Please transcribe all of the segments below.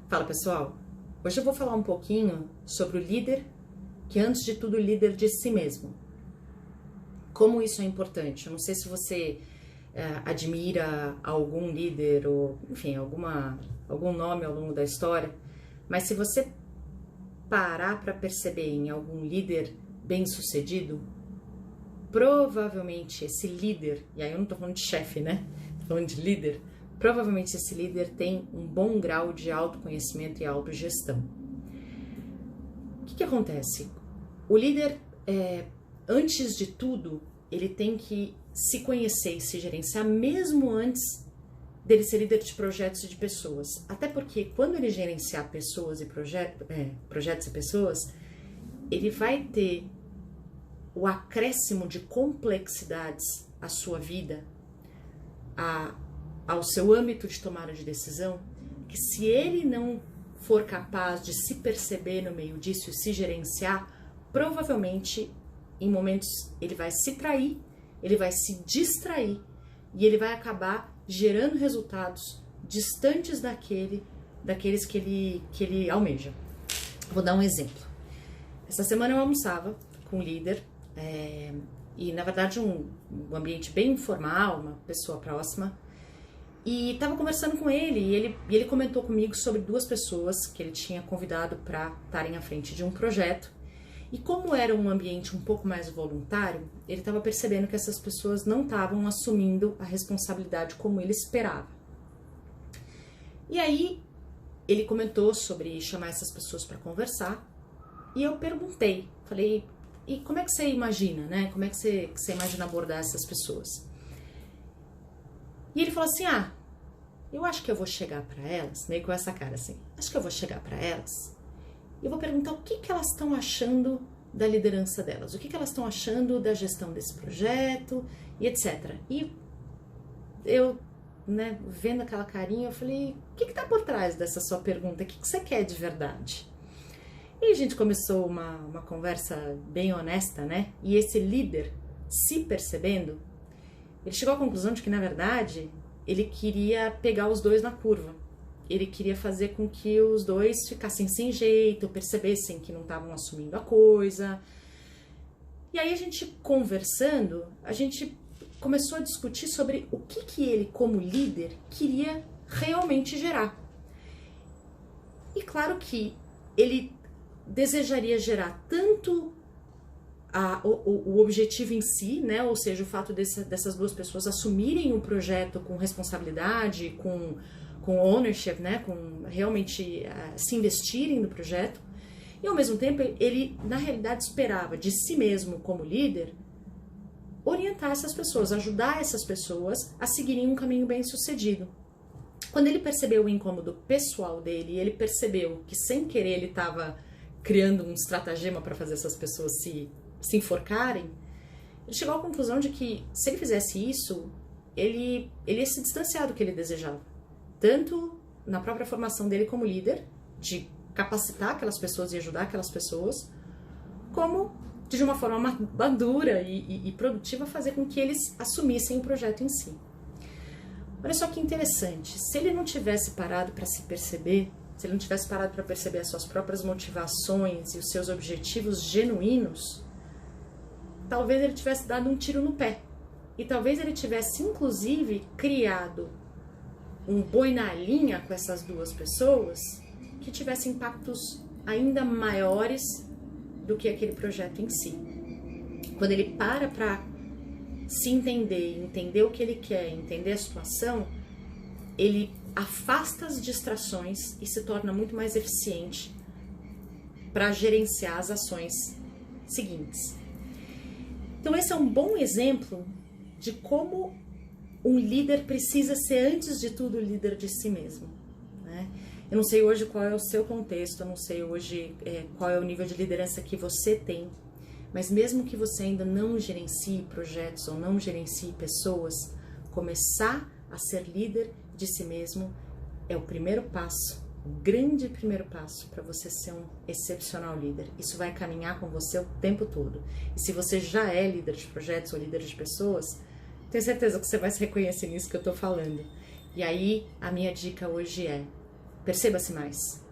Fala pessoal, hoje eu vou falar um pouquinho sobre o líder que antes de tudo líder de si mesmo. Como isso é importante? Eu não sei se você admira algum líder ou enfim, algum nome ao longo da história, mas se você parar para perceber em algum líder bem-sucedido, provavelmente esse líder, e aí eu não tô falando de chefe, né? Tô falando de líder. Provavelmente esse líder tem um bom grau de autoconhecimento e autogestão. O que acontece? O líder, antes de tudo, ele tem que se conhecer e se gerenciar mesmo antes dele ser líder de projetos e de pessoas. Até porque quando ele gerenciar pessoas e projetos e pessoas, ele vai ter o acréscimo de complexidades à sua vida, ao seu âmbito de tomada de decisão, que se ele não for capaz de se perceber no meio disso e se gerenciar, provavelmente em momentos ele vai se trair, ele vai se distrair e ele vai acabar gerando resultados distantes daqueles que ele almeja. Vou dar um exemplo. Essa semana eu almoçava com um líder e na verdade um ambiente bem informal, uma pessoa próxima, e estava conversando com ele e ele comentou comigo sobre duas pessoas que ele tinha convidado para estarem à frente de um projeto. E como era um ambiente um pouco mais voluntário, ele estava percebendo que essas pessoas não estavam assumindo a responsabilidade como ele esperava. E aí ele comentou sobre chamar essas pessoas para conversar e eu perguntei, falei, e como é que você imagina, né? Como é que você imagina abordar essas pessoas? E ele falou assim, eu acho que eu vou chegar para elas, meio com essa cara assim, acho que eu vou chegar para elas e vou perguntar o que elas estão achando da liderança delas, o que elas estão achando da gestão desse projeto e etc. E eu, né, vendo aquela carinha, eu falei, o que tá por trás dessa sua pergunta? O que você quer de verdade? E a gente começou uma conversa bem honesta, né? E esse líder, se percebendo, ele chegou à conclusão de que, na verdade, ele queria pegar os dois na curva. Ele queria fazer com que os dois ficassem sem jeito, percebessem que não estavam assumindo a coisa. E aí a gente conversando, a gente começou a discutir sobre o que ele, como líder, queria realmente gerar. E claro que ele desejaria gerar tanto o objetivo em si, né? Ou seja, o fato dessas duas pessoas assumirem o projeto com responsabilidade, com ownership, né? Com realmente se investirem no projeto. E ao mesmo tempo, ele na realidade esperava de si mesmo como líder orientar essas pessoas, ajudar essas pessoas a seguirem um caminho bem sucedido. Quando ele percebeu o incômodo pessoal dele, ele percebeu que sem querer ele estava criando um estratagema para fazer essas pessoas se enforcarem, ele chegou à conclusão de que se ele fizesse isso, ele ia se distanciar do que ele desejava. Tanto na própria formação dele como líder, de capacitar aquelas pessoas e ajudar aquelas pessoas, como de uma forma madura e produtiva fazer com que eles assumissem o projeto em si. Olha só que interessante, se ele não tivesse parado para se perceber, se ele não tivesse parado para perceber as suas próprias motivações e os seus objetivos genuínos, talvez ele tivesse dado um tiro no pé. E talvez ele tivesse, inclusive, criado um boi na linha com essas duas pessoas que tivesse impactos ainda maiores do que aquele projeto em si. Quando ele para se entender o que ele quer, entender a situação, ele afasta as distrações e se torna muito mais eficiente para gerenciar as ações seguintes. Então esse é um bom exemplo de como um líder precisa ser, antes de tudo, líder de si mesmo, né? Eu não sei hoje qual é o seu contexto, eu não sei hoje qual é o nível de liderança que você tem, mas mesmo que você ainda não gerencie projetos ou não gerencie pessoas, começar a ser líder de si mesmo é o primeiro passo, o grande primeiro passo para você ser um excepcional líder. Isso vai caminhar com você o tempo todo. E se você já é líder de projetos ou líder de pessoas, tenho certeza que você vai se reconhecer nisso que eu estou falando. E aí, a minha dica hoje é: Perceba-se mais.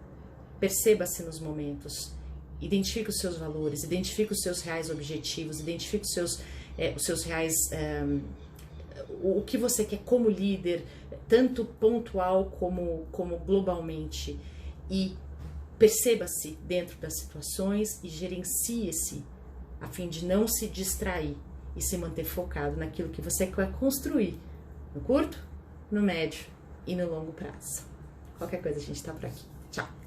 Perceba-se nos momentos. Identifique os seus valores, identifique os seus reais objetivos, identifique os seus reais... o que você quer como líder, tanto pontual como globalmente. E perceba-se dentro das situações e gerencie-se a fim de não se distrair e se manter focado naquilo que você quer construir no curto, no médio e no longo prazo. Qualquer coisa a gente tá por aqui. Tchau!